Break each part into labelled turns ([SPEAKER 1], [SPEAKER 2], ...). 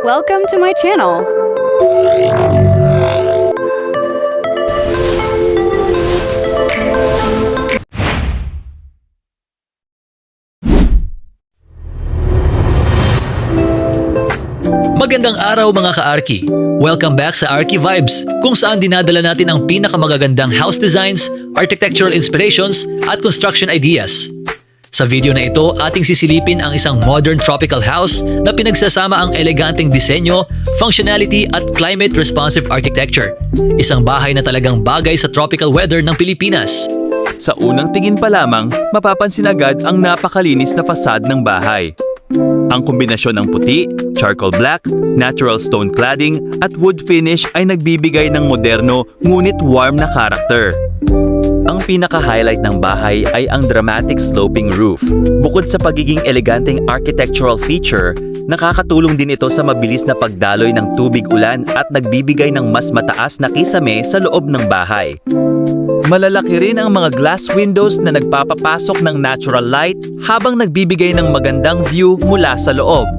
[SPEAKER 1] Welcome to my channel.
[SPEAKER 2] Magandang araw mga ka-Arki! Welcome back sa Arki Vibes, kung saan dinadala natin ang pinakamagagandang house designs, architectural inspirations, at construction ideas. Sa video na ito, ating sisilipin ang isang modern tropical house na pinagsasama ang eleganteng disenyo, functionality at climate-responsive architecture. Isang bahay na talagang bagay sa tropical weather ng Pilipinas.
[SPEAKER 3] Sa unang tingin pa lamang, mapapansin agad ang napakalinis na fasad ng bahay. Ang kombinasyon ng puti, charcoal black, natural stone cladding at wood finish ay nagbibigay ng moderno ngunit warm na karakter. Ang pinaka-highlight ng bahay ay ang dramatic sloping roof. Bukod sa pagiging eleganteng architectural feature, nakakatulong din ito sa mabilis na pagdaloy ng tubig ulan at nagbibigay ng mas mataas na kisame sa loob ng bahay. Malalaki rin ang mga glass windows na nagpapapasok ng natural light habang nagbibigay ng magandang view mula sa loob.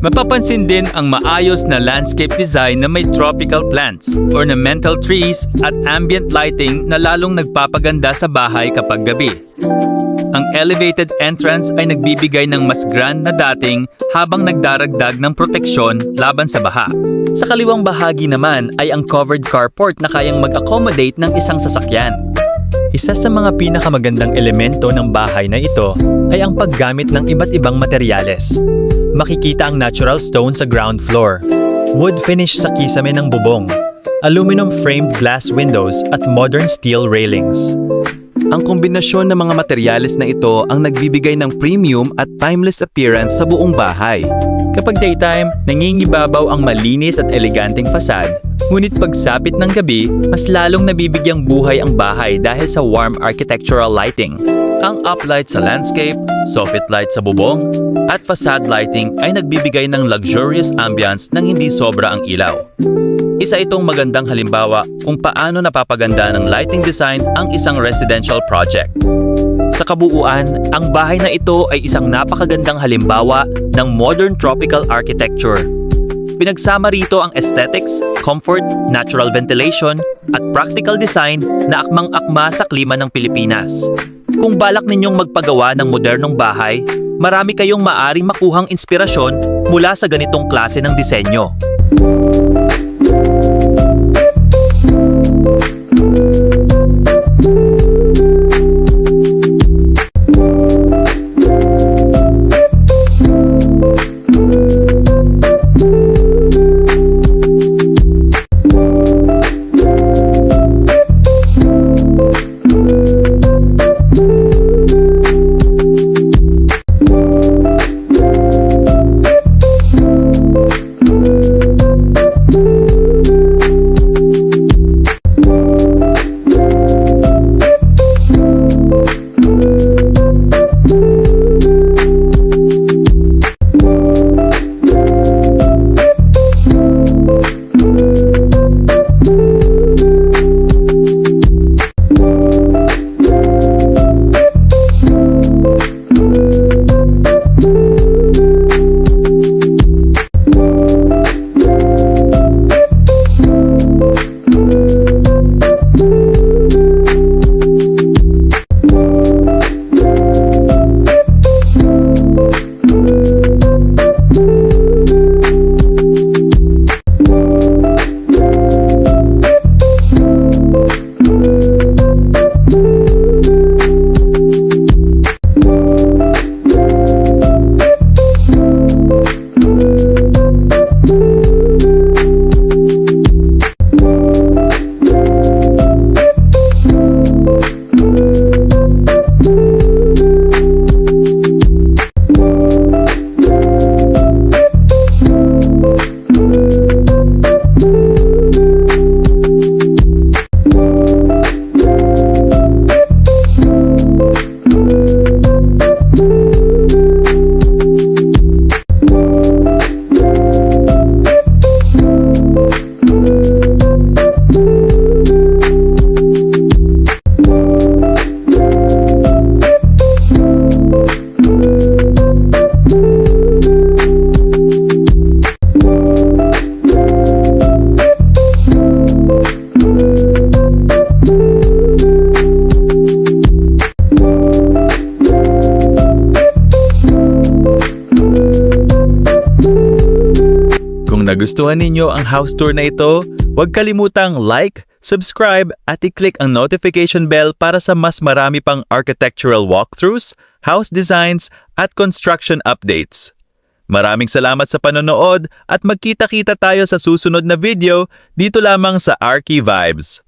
[SPEAKER 3] Mapapansin din ang maayos na landscape design na may tropical plants, ornamental trees at ambient lighting na lalong nagpapaganda sa bahay kapag gabi. Ang elevated entrance ay nagbibigay ng mas grand na dating habang nagdaragdag ng proteksyon laban sa baha. Sa kaliwang bahagi naman ay ang covered carport na kayang mag-accommodate ng isang sasakyan. Isa sa mga pinakamagandang elemento ng bahay na ito ay ang paggamit ng iba't ibang materyales. Makikita ang natural stone sa ground floor, wood finish sa kisame ng bubong, aluminum framed glass windows at modern steel railings. Ang kombinasyon ng mga materyales na ito ang nagbibigay ng premium at timeless appearance sa buong bahay. Kapag daytime, nangingibabaw ang malinis at eleganteng fasad, ngunit pagsapit ng gabi, mas lalong nabibigyang buhay ang bahay dahil sa warm architectural lighting. Ang uplight sa landscape, soffit light sa bubong, at facade lighting ay nagbibigay ng luxurious ambience nang hindi sobra ang ilaw. Isa itong magandang halimbawa kung paano napapaganda ng lighting design ang isang residential project. Sa kabuuan, ang bahay na ito ay isang napakagandang halimbawa ng modern tropical architecture. Pinagsama rito ang aesthetics, comfort, natural ventilation, at practical design na akmang-akma sa klima ng Pilipinas. Kung balak ninyong magpagawa ng modernong bahay, marami kayong maaring makuhang inspirasyon mula sa ganitong klase ng disenyo. nagustuhan ninyo ang house tour na ito, huwag kalimutang like, subscribe at i-click ang notification bell para sa mas marami pang architectural walkthroughs, house designs at construction updates. Maraming salamat sa panonood at magkita-kita tayo sa susunod na video dito lamang sa Archie Vibes.